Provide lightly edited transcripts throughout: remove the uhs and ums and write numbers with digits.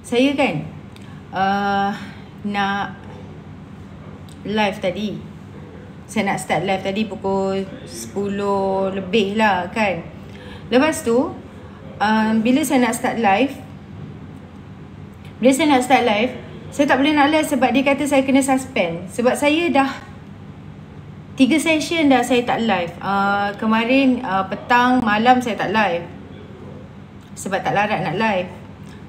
Saya kan nak live tadi. Saya nak start live tadi pukul 10 lebih lah kan. Lepas tu bila saya nak start live, saya tak boleh nak live sebab dia kata saya kena suspend. Sebab saya dah 3 session dah saya tak live. Kemarin petang, malam saya tak live sebab tak larat nak live.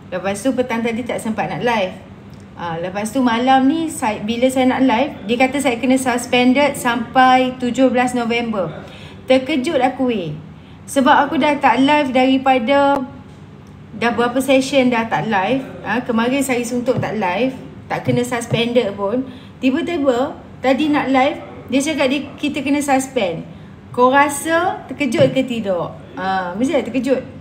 Lepas tu petang tadi tak sempat nak live. Lepas tu malam ni bila saya nak live, dia kata saya kena suspended sampai 17 November. Terkejut aku sebab aku dah tak live daripada dah berapa session dah tak live. Kemarin saya suntuk tak live, tak kena suspended pun. Tiba-tiba tadi nak live, dia cakap kita kena suspend. Kau rasa terkejut ke tidak? Mesti terkejut.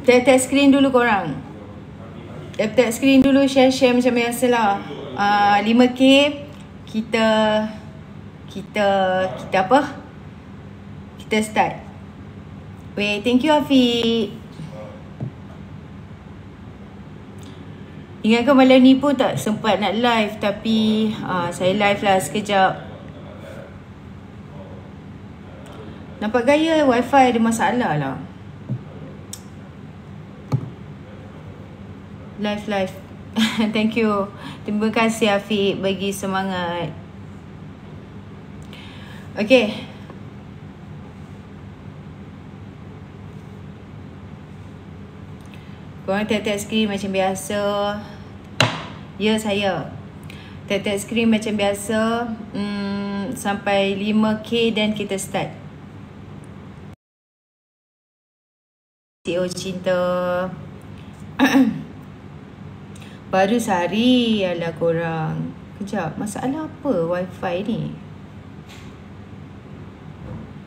Tap screen dulu korang. Tap screen dulu, share macam biasalah. 5k kita apa? Kita start. Wait, thank you Afiq. Ingatkan malam ni pun tak sempat nak live, tapi saya live lah sekejap. Nampak gaya wifi ada masalah lah. Live. Thank you. Terima kasih Afiq bagi semangat. Okay. Korang tap screen macam biasa. Ya saya. Tap screen macam biasa. Sampai 5k dan kita start. CEO cinta. Baru sehari alah korang. Kejap, masalah apa wifi ni?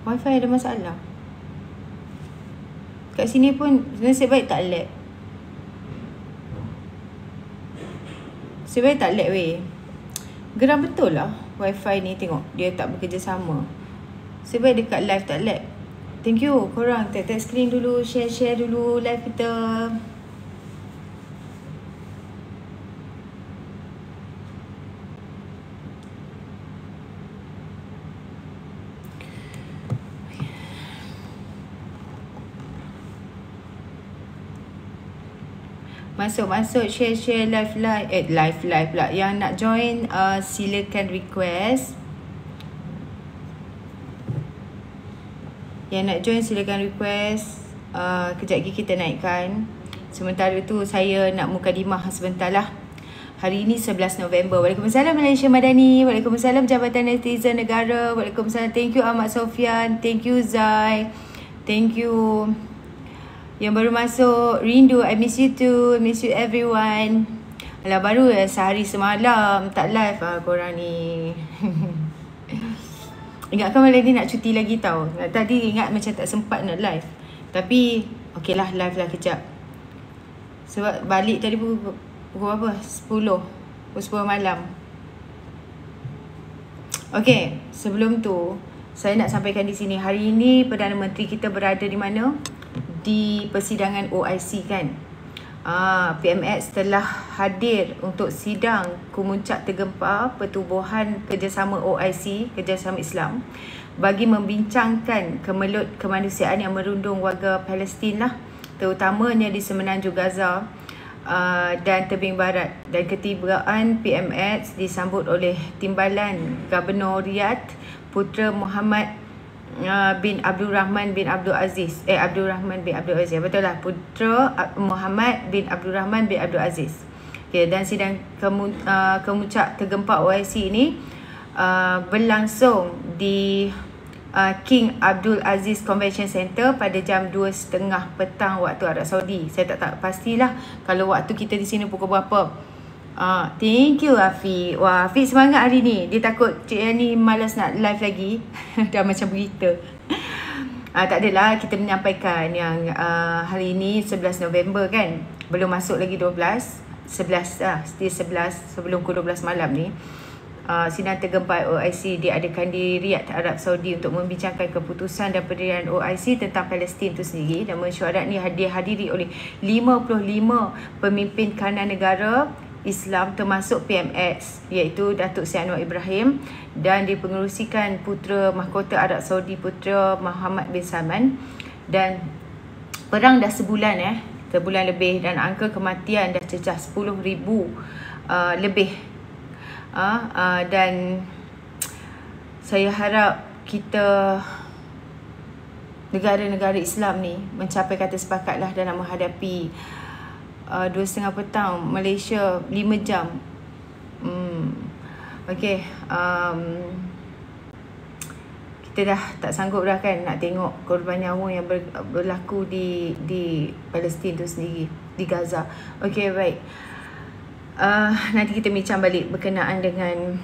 Wifi ada masalah. Kat sini pun nasib baik tak lag. Nasib baik tak lag weh. Geram betul lah wifi ni, tengok dia tak bekerjasama. Nasib baik dekat live tak lag. Thank you korang, tap screen dulu, share dulu live kita. Masuk share live pula. Yang nak join silakan request. Kejap lagi kita naikkan. Sementara tu saya nak mukadimah sebentar lah. Hari ini 11 November. Waalaikumsalam Malaysia Madani. Waalaikumsalam Jabatan Netizen Negara. Waalaikumsalam. Thank you Ahmad Sofian. Thank you Zai. Thank you. Yang baru masuk, rindu, I miss you too. I miss you everyone. Alah, baru sehari semalam tak live korang ni. Ingatkan malam ni nak cuti lagi tau. Tadi ingat macam tak sempat nak live. Tapi okey lah, live lah kejap. Sebab balik tadi pukul apa? 10 malam. Okey, sebelum tu saya nak sampaikan di sini, hari ini Perdana Menteri kita berada di mana? Di persidangan OIC kan. PMX telah hadir untuk sidang kemuncak tergempar pertubuhan kerjasama OIC, kerjasama Islam, bagi membincangkan kemelut kemanusiaan yang merundung warga Palestin lah, terutamanya di Semenanjung Gaza dan Tebing Barat. Dan ketibakan PMX disambut oleh Timbalan Gubernur Riyadh, Putera Muhammad bin Abdul Rahman bin Abdul Aziz. Betul lah, Putera Muhammad bin Abdul Rahman bin Abdul Aziz. Okay, dan sidang kemuncak tergempar OIC ini berlangsung di King Abdul Aziz Convention Center pada jam 2.30 petang waktu Arab Saudi. Saya tak pastilah kalau waktu kita di sini pukul berapa. Thank you Afiq. Wah, Afiq semangat hari ni. Dia takut Cik Yani malas nak live lagi. Dah macam berita. Tak adalah, kita menyampaikan yang hari ni 11 November kan. Belum masuk lagi 12. 11 lah, still 11 sebelum pukul 12 malam ni. sidang tergembar OIC diadakan di Riyadh, Arab Saudi untuk membincangkan keputusan dan pendirian OIC tentang Palestin itu sendiri. Dan mesyuarat ni dihadiri oleh 55 pemimpin kanan negara Islam termasuk PMX, iaitu Datuk Seri Anwar Ibrahim, dan dipengerusikan Putera Mahkota Arab Saudi Putera Muhammad bin Salman. Dan perang dah sebulan lebih, dan angka kematian dah cecah 10,000 lebih. Dan saya harap kita, negara-negara Islam ni, mencapai kata sepakatlah dalam menghadapi 2:30 petang Malaysia 5 jam. Okey, kita dah tak sanggup dah kan nak tengok korban nyawa yang berlaku di Palestin tu sendiri, di Gaza. Okey, baik. Nanti kita bincang balik berkenaan dengan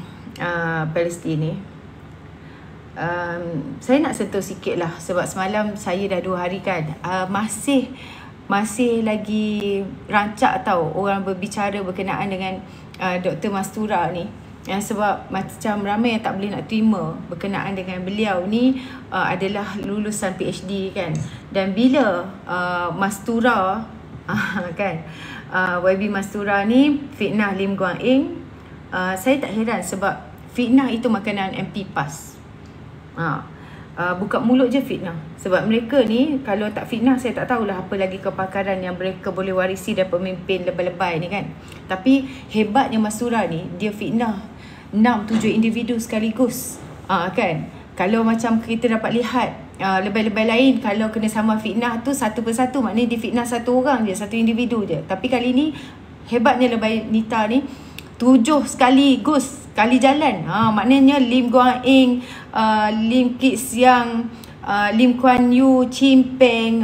Palestin ni. Saya nak sentuh sikit lah, sebab semalam saya dah 2 hari kan masih lagi rancak tau orang berbicara berkenaan dengan Dr. Mastura ni. Sebab macam ramai yang tak boleh nak terima berkenaan dengan beliau ni adalah lulusan PhD kan. Dan bila Mastura kan, YB Mastura ni fitnah Lim Guang Eng, saya tak heran sebab fitnah itu makanan MP PAS. Buka mulut je fitnah. Sebab mereka ni kalau tak fitnah, saya tak tahulah apa lagi kepakaran yang mereka boleh warisi dari pemimpin lebay-lebay ni kan. Tapi hebatnya Mastura ni, dia fitnah 6-7 individu sekaligus. Kan, kalau macam kita dapat lihat lebay-lebay lain, kalau kena sama fitnah tu satu persatu, maknanya dia fitnah satu orang je, satu individu je. Tapi kali ni hebatnya lebay Nita ni 7 sekaligus, kali jalan. Maknanya Lim Guang Eng, Lim Kit Siang, Lim Kuan Yew, Chin Peng,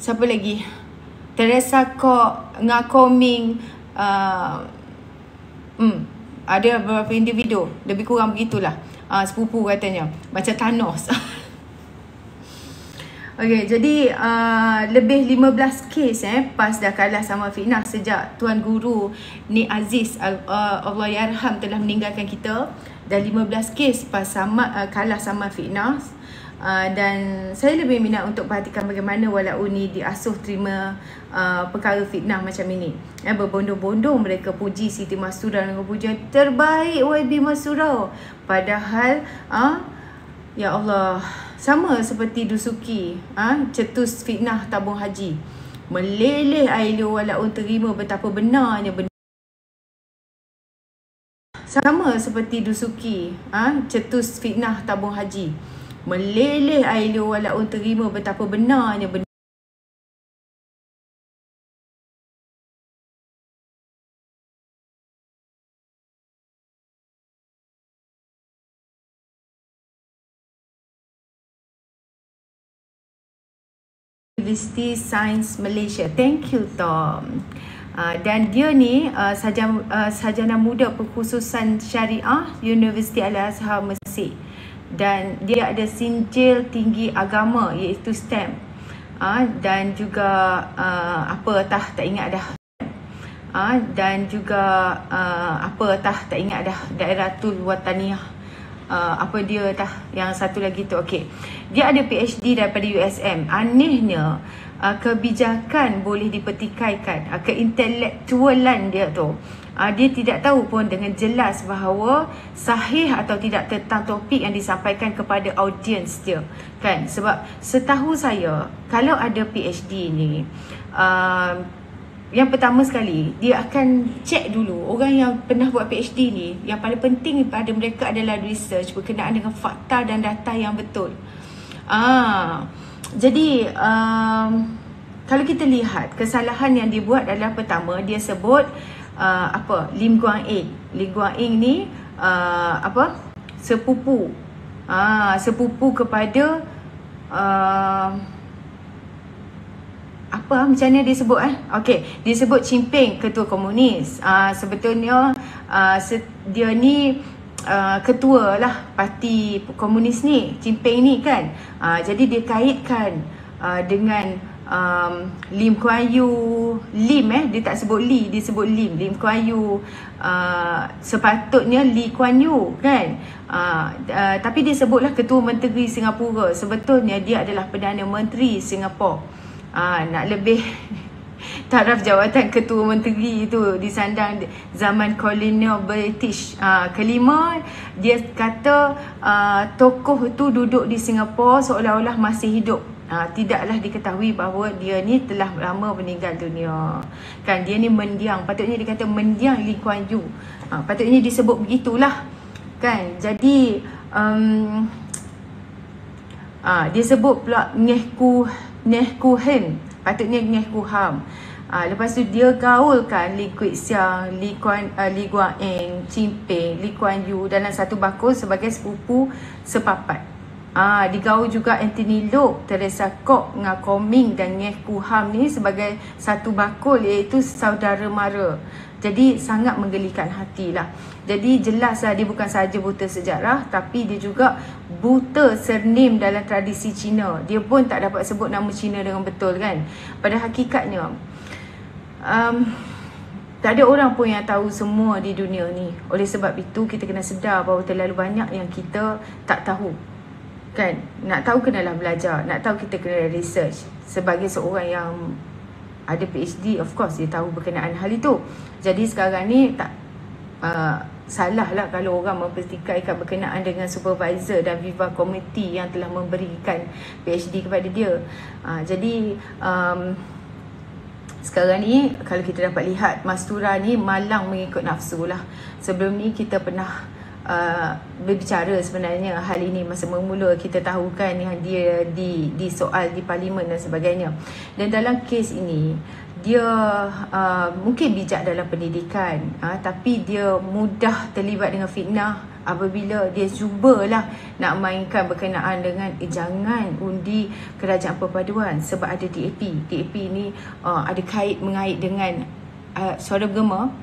siapa lagi? Teresa Kok, Ngakoming, ada beberapa individu, lebih kurang begitulah. Sepupu katanya, macam Thanos. Okey, jadi lebih 15 kes PAS dah kalah sama fitnah sejak Tuan Guru Nik Aziz Allahyarham telah meninggalkan kita. Dan 15 kes PAS kalah sama fitnah. Dan saya lebih minat untuk perhatikan bagaimana Walau ni diasuh terima perkara fitnah macam ini. Berbondong-bondong mereka puji Siti Mastura dengan pujian terbaik YB Mastura. Padahal ya Allah, sama seperti Dusuki, cetus fitnah tabung haji. Meleleh air liur Walau terima betapa benarnya sama seperti Dusuki, cetus fitnah tabung haji. Meleleh air liur Walau terima betapa benarnya University Science Malaysia. Thank you Tom. Dan dia ni sarjana muda perkhususan syariah Universiti Al-Azhar Mesir. Dan dia ada sinjil tinggi agama iaitu STEM. Dan juga tak ingat dah. Dan juga tak ingat dah, Dairatul Wataniyah. Yang satu lagi tu. Okey, dia ada PhD daripada USM. Anehnya kebijakan boleh dipertikaikan, keintelektualan dia tu dia tidak tahu pun dengan jelas bahawa sahih atau tidak tentang topik yang disampaikan kepada audiens dia kan. Sebab setahu saya, kalau ada PhD ni, yang pertama sekali, dia akan cek dulu orang yang pernah buat PhD ni. Yang paling penting pada mereka adalah research berkenaan dengan fakta dan data yang betul. Jadi kalau kita lihat kesalahan yang dibuat adalah, pertama dia sebut Lim Guang Eng. Lim Guang Eng ni sepupu kepada macam mana dia sebut Okey, dia sebut Chin Peng, ketua komunis. Sebetulnya dia ni ketua lah parti komunis ni, Chin Peng ni kan. Jadi dia kaitkan dengan Lim Kuan Yew, dia tak sebut Lee, dia sebut Lim Kuan Yew, sepatutnya Lee Kuan Yew kan, tapi dia sebutlah Ketua Menteri Singapura, sebetulnya dia adalah Perdana Menteri Singapura. Nak lebih taraf jawatan Ketua Menteri itu disandang zaman kolonial British. Kelima, dia kata tokoh itu duduk di Singapura seolah-olah masih hidup. Tidaklah diketahui bahawa dia ni telah lama meninggal dunia. Kan dia ni mendiang, patutnya dikata mendiang Lee Kuan Yew. Patutnya disebut begitulah. Kan. Jadi dia sebut pula Ngeh Ku Hen, patutnya Ngeh Ku Ham. Lepas tu dia gaulkan Lee Kwek Siang, Lee Guan Eng, Chin Peng, Lee Kuan Yew dalam satu bakul sebagai sepupu sepapat. Digaul juga Anthony Loke, Teresa Kok, Nga Koming dan Ngeh Ku Ham ni sebagai satu bakul, iaitu saudara mara. Jadi sangat menggelikan hatilah. Jadi jelaslah dia bukan sahaja buta sejarah, tapi dia juga buta surname dalam tradisi Cina. Dia pun tak dapat sebut nama Cina dengan betul kan. Pada hakikatnya tak ada orang pun yang tahu semua di dunia ni. Oleh sebab itu kita kena sedar bahawa terlalu banyak yang kita tak tahu. Kan? Nak tahu kenalah belajar, nak tahu kita kena research. Sebagai seorang yang ada PhD, of course dia tahu berkenaan hal itu. Jadi sekarang ni tak salah lah kalau orang mempertikaikan berkenaan dengan supervisor dan Viva Committee yang telah memberikan PhD kepada dia. Jadi sekarang ni kalau kita dapat lihat Mastura ni malang mengikut nafsu lah. Sebelum ni kita pernah berbicara sebenarnya hal ini masa bermula, kita tahu kan yang dia disoal di parlimen dan sebagainya. Dan dalam kes ini dia mungkin bijak dalam pendidikan, tapi dia mudah terlibat dengan fitnah apabila dia cubalah nak mainkan berkenaan dengan jangan undi Kerajaan Perpaduan sebab ada DAP. DAP ni ada mengait dengan suara bergema,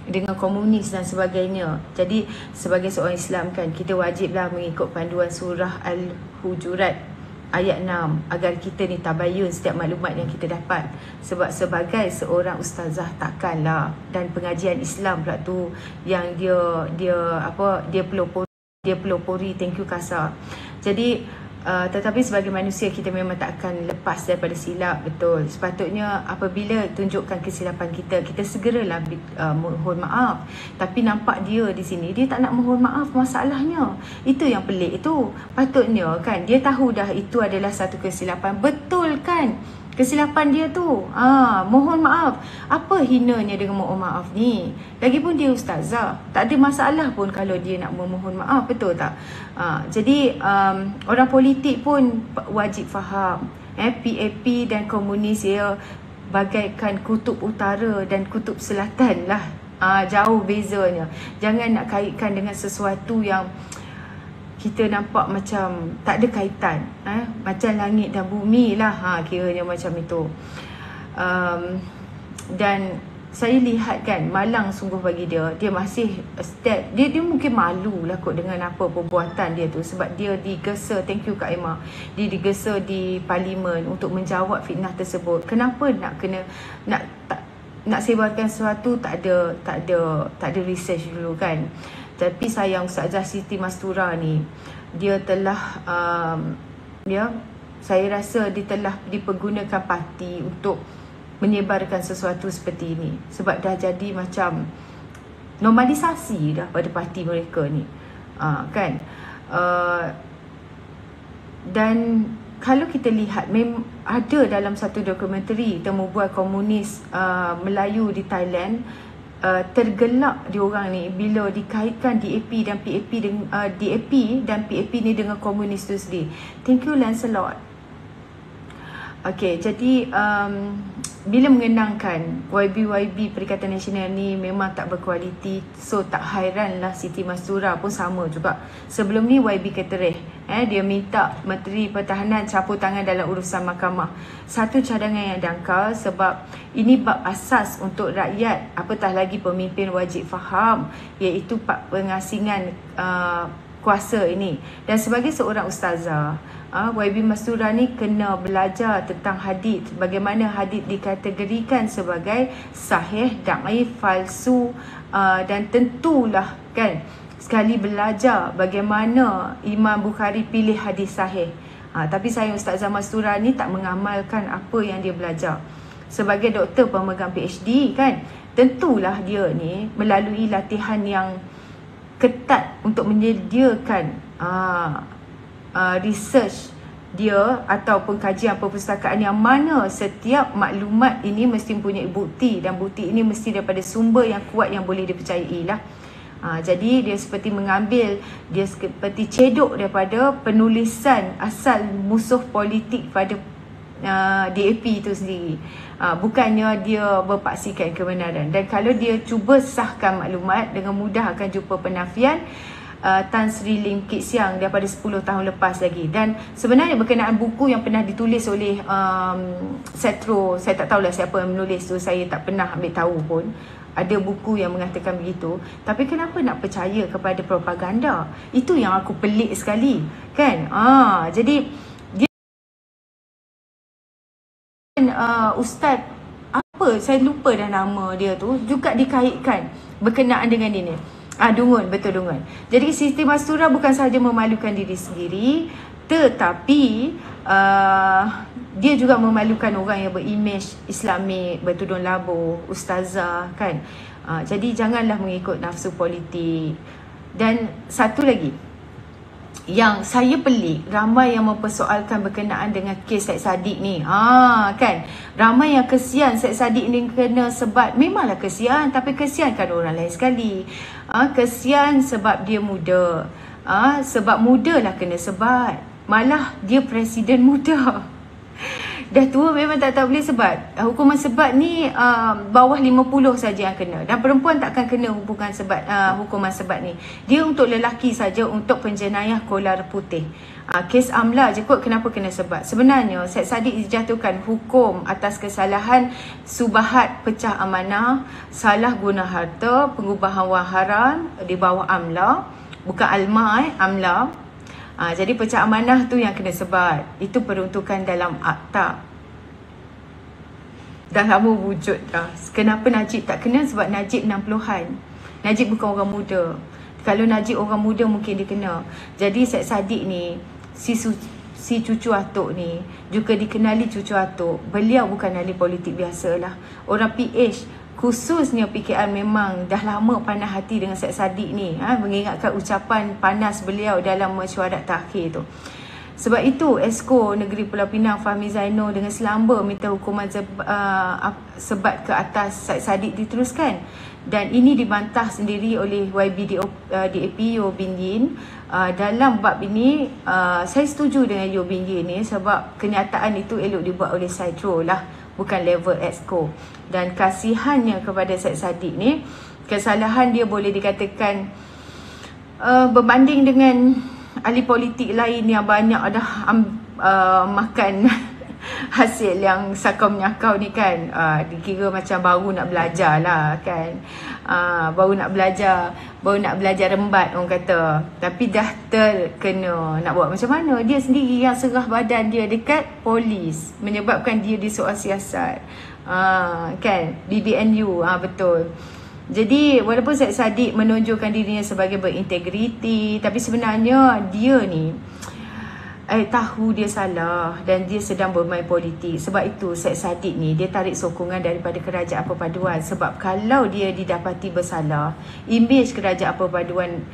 dengan komunis dan sebagainya. Jadi sebagai seorang Islam kan, kita wajiblah mengikut panduan surah Al-Hujurat ayat 6 agar kita ni tabayun setiap maklumat yang kita dapat. Sebab sebagai seorang ustazah takkanlah, dan pengajian Islam pula tu yang dia pelopori thank you kasar. Jadi tetapi sebagai manusia kita memang tak akan lepas daripada silap, betul. Sepatutnya apabila tunjukkan kesilapan kita, kita segeralah mohon maaf. Tapi nampak dia di sini, dia tak nak mohon maaf masalahnya. Itu yang pelik itu. Patutnya kan dia tahu dah itu adalah satu kesilapan, betul kan? Kesilapan dia tu, mohon maaf. Apa hinanya dengan mohon maaf ni? Lagipun dia ustazah, tak ada masalah pun kalau dia nak memohon maaf, betul tak? Jadi orang politik pun wajib faham, PAP dan komunis ya bagaikan kutub utara dan kutub selatan lah. Jauh bezanya. Jangan nak kaitkan dengan sesuatu yang kita nampak macam tak ada kaitan, macam langit dan bumi lah, kiranya macam itu. Dan saya lihat kan, malang sungguh bagi dia. Dia masih step, dia mungkin malu lah kot dengan apa perbuatan dia tu. Sebab dia digesa, thank you Kak Emma, dia digesa di parlimen untuk menjawab fitnah tersebut. Kenapa nak sebarkan sesuatu tak ada research dulu kan? Tapi sayang Ustazah Siti Mastura ni, dia telah saya rasa dia telah dipergunakan parti untuk menyebarkan sesuatu seperti ini. Sebab dah jadi macam normalisasi dah pada parti mereka ni, kan? Dan kalau kita lihat, ada dalam satu dokumentari Temu Bual Komunis Melayu di Thailand, tergelak diorang ni bila dikaitkan DAP dan PAP ni dengan komunis tu sendiri. Thank you Lancelot. Okay, jadi bila mengenangkan YB Perikatan Nasional ni memang tak berkualiti, so tak hairanlah Siti Mastura pun sama juga. Sebelum ni YB Ketereh, dia minta Menteri Pertahanan campur tangan dalam urusan mahkamah. Satu cadangan yang dangkal sebab ini bab asas untuk rakyat, apatah lagi pemimpin wajib faham, iaitu pengasingan kuasa ini. Dan sebagai seorang ustazah, YB Mastura ni kena belajar tentang hadith, bagaimana hadith dikategorikan sebagai sahih, dhaif, palsu, dan tentulah kan sekali belajar bagaimana Imam Bukhari pilih hadis sahih. Tapi saya Ustazah Mastura ni tak mengamalkan apa yang dia belajar. Sebagai doktor pemegang PhD kan, tentulah dia ni melalui latihan yang ketat untuk menyediakan research dia ataupun kajian perpustakaan yang mana setiap maklumat ini mesti mempunyai bukti, dan bukti ini mesti daripada sumber yang kuat yang boleh dipercayai lah. Jadi dia seperti mengambil, dia seperti cedok daripada penulisan asal musuh politik pada DAP itu sendiri. Bukannya dia berpaksikan kebenaran. Dan kalau dia cuba sahkan maklumat, dengan mudah akan jumpa penafian Tan Sri Lim Kit Siang daripada 10 tahun lepas lagi. Dan sebenarnya berkenaan buku yang pernah ditulis oleh Setro, saya tak tahulah siapa yang menulis tu, saya tak pernah ambil tahu pun. Ada buku yang mengatakan begitu. Tapi kenapa nak percaya kepada propaganda? Itu yang aku pelik sekali kan. Jadi dia Ustaz apa, saya lupa dah nama dia tu, juga dikaitkan berkenaan dengan ini. Dungun, betul Dungun. Jadi Siti Mastura bukan sahaja memalukan diri sendiri, tetapi dia juga memalukan orang yang berimej Islamik, bertudung labuh, ustazah kan. Jadi janganlah mengikut nafsu politik. Dan satu lagi yang saya pelik, ramai yang mempersoalkan berkenaan dengan kes Syed Saddiq ni. Kan, ramai yang kesian Syed Saddiq ni kena sebat. Memanglah kesian, tapi kesian kan orang lain sekali. Kesian sebab dia muda. Sebab muda lah kena sebat. Malah dia presiden muda. Dah tua memang tak boleh sebat. Hukuman sebat ni bawah 50 saja yang kena. Dan perempuan takkan kena hukuman sebat ni. Dia untuk lelaki saja, untuk penjenayah kolar putih. Kes amla je kot kenapa kena sebat. Sebenarnya Syed Saddiq dijatuhkan hukum atas kesalahan subahat pecah amanah, salah guna harta, pengubahan wang haram di bawah amla. Bukan alma, amla. Jadi pecah amanah tu yang kena sebat. Itu peruntukan dalam akta. Dah lama wujud dah. Kenapa Najib tak kena? Sebab Najib 60-an. Najib bukan orang muda. Kalau Najib orang muda mungkin dia kena. Jadi Syed Saddiq ni, si cucu atuk ni, juga dikenali cucu atuk. Beliau bukan ahli politik biasalah. Orang PH, khususnya PKR memang dah lama panas hati dengan Syed Saddiq ni, mengingatkan ucapan panas beliau dalam mesyuarat takhir tu. Sebab itu Esko Negeri Pulau Pinang Fahmi Zaino dengan selamba minta hukuman sebat ke atas Syed Saddiq diteruskan. Dan ini dibantah sendiri oleh YB DAP Yo Bin Yin. Dalam bab ini saya setuju dengan Yo Bin Yin ni, sebab kenyataan itu elok dibuat oleh Saidro lah, bukan level Exco. Dan kasihannya kepada Syed Saddiq ni, kesalahan dia boleh dikatakan berbanding dengan ahli politik lain yang banyak dah makan hasil yang sakau menyakau ni kan. Dikira macam baru nak belajar lah kan. Baru nak belajar rembat orang kata. Tapi dah terkena, nak buat macam mana? Dia sendiri yang serah badan dia dekat polis, menyebabkan dia disoal siasat. Kan, BBNU, betul. Jadi walaupun Syed Saddiq menunjukkan dirinya sebagai berintegriti, tapi sebenarnya dia ni tahu dia salah dan dia sedang bermain politik. Sebab itu Syed Saddiq ni dia tarik sokongan daripada Kerajaan Perpaduan. Sebab kalau dia didapati bersalah, imej Kerajaan Perpaduan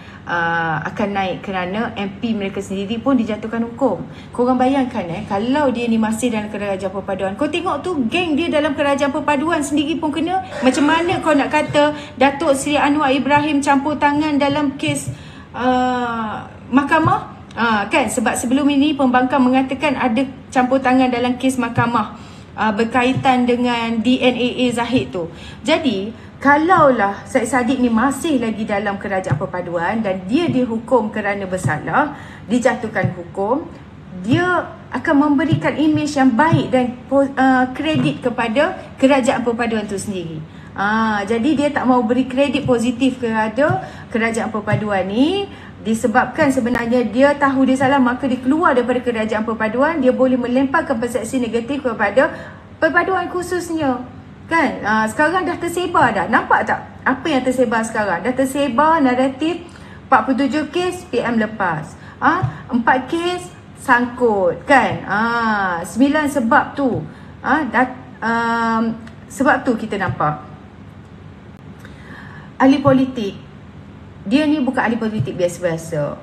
akan naik, kerana MP mereka sendiri pun dijatuhkan hukum. Korang bayangkan kalau dia ni masih dalam Kerajaan Perpaduan, kau tengok tu geng dia dalam Kerajaan Perpaduan sendiri pun kena. Macam mana kau nak kata Datuk Seri Anwar Ibrahim campur tangan dalam kes mahkamah? Kan, sebab sebelum ini pembangkang mengatakan ada campur tangan dalam kes mahkamah berkaitan dengan DNAA Zahid tu. Jadi kalaulah Syed Saddiq ni masih lagi dalam Kerajaan Perpaduan dan dia dihukum kerana bersalah, dijatuhkan hukum, dia akan memberikan imej yang baik dan kredit kepada Kerajaan Perpaduan tu sendiri. Jadi dia tak mau beri kredit positif kepada Kerajaan Perpaduan ni, disebabkan sebenarnya dia tahu dia salah, maka dia keluar daripada kerajaan perpaduan. Dia boleh melemparkan persepsi negatif kepada perpaduan khususnya. Kan? Sekarang dah tersebar dah. Nampak tak apa yang tersebar sekarang? Dah tersebar naratif 47 kes PM lepas. 4 kes sangkut. Kan? 9 sebab tu. Sebab tu kita nampak ahli politik, dia ni bukan ahli politik biasa-biasa,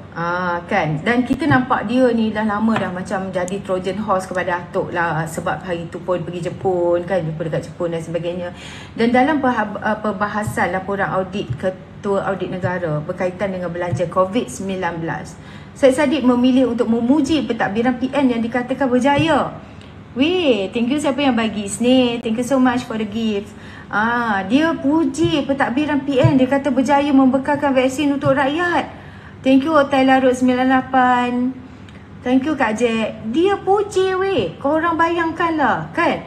kan. Dan kita nampak dia ni dah lama dah macam jadi Trojan horse kepada Atok lah. Sebab hari tu pun pergi Jepun kan, jumpa dekat Jepun dan sebagainya. Dan dalam perbahasan laporan audit Ketua Audit Negara berkaitan dengan belanja COVID-19, Syed Saddiq memilih untuk memuji pentadbiran PN yang dikatakan berjaya. Weh, thank you siapa yang bagi Sneh. Thank you so much for the gift. Dia puji pentadbiran PN. Dia kata berjaya membekalkan vaksin untuk rakyat. Thank you Hotel Larut 98. Thank you Kak Jack. Dia puji weh. Korang bayangkanlah kan.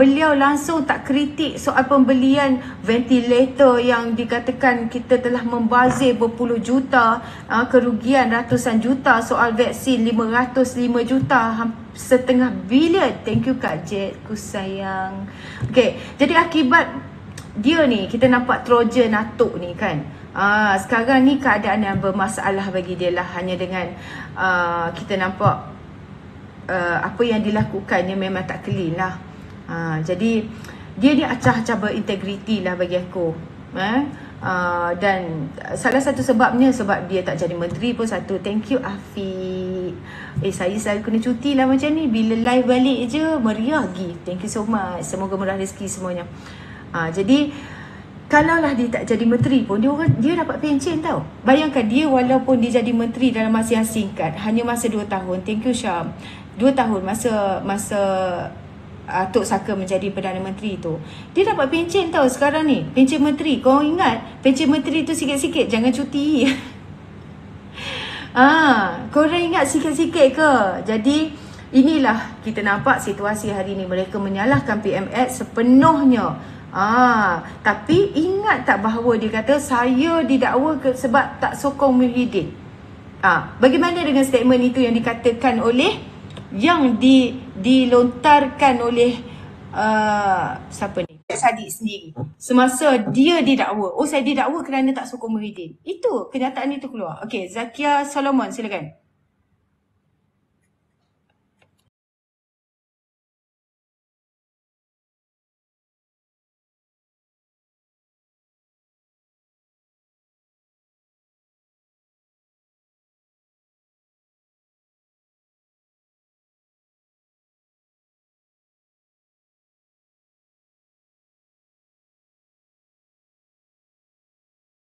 Beliau langsung tak kritik soal pembelian ventilator yang dikatakan kita telah membazir berpuluh juta, kerugian ratusan juta, soal vaksin 505 juta, setengah bilion. Thank you Kak Jet, ku sayang. Okay, jadi akibat dia ni, kita nampak Trojan Atok ni kan. Sekarang ni keadaan yang bermasalah bagi dia lah. Hanya dengan kita nampak apa yang dilakukannya memang tak clean lah. Jadi dia ni acah-acah berintegriti lah bagi aku. Dan salah satu sebabnya sebab dia tak jadi menteri pun satu. Thank you Afiq. Saya selalu kena cuti lah macam ni. Bila live balik je meriah lagi. Thank you so much. Semoga murah rezeki semuanya. Jadi kalaulah dia tak jadi menteri pun dia dapat pencen tau. Bayangkan dia walaupun dia jadi menteri dalam masa yang singkat, hanya masa 2 tahun. Thank you Syam. 2 tahun masa Tok Saka menjadi Perdana Menteri tu, dia dapat pencen tau sekarang ni. Pencen menteri. Kau ingat pencen menteri tu sikit-sikit, jangan cuti. Korang ingat sikit-sikit ke? Jadi inilah kita nampak situasi hari ni. Mereka menyalahkan PMX sepenuhnya. Tapi ingat tak bahawa dia kata saya didakwa sebab tak sokong Muhyiddin. Bagaimana dengan statement itu yang dikatakan oleh yang dilontarkan oleh siapa ni? Saddiq sendiri. Semasa dia didakwa. Saya didakwa kerana tak sokong Muhyiddin. Itu kenyataan itu keluar. Okey, Zakia Solomon silakan.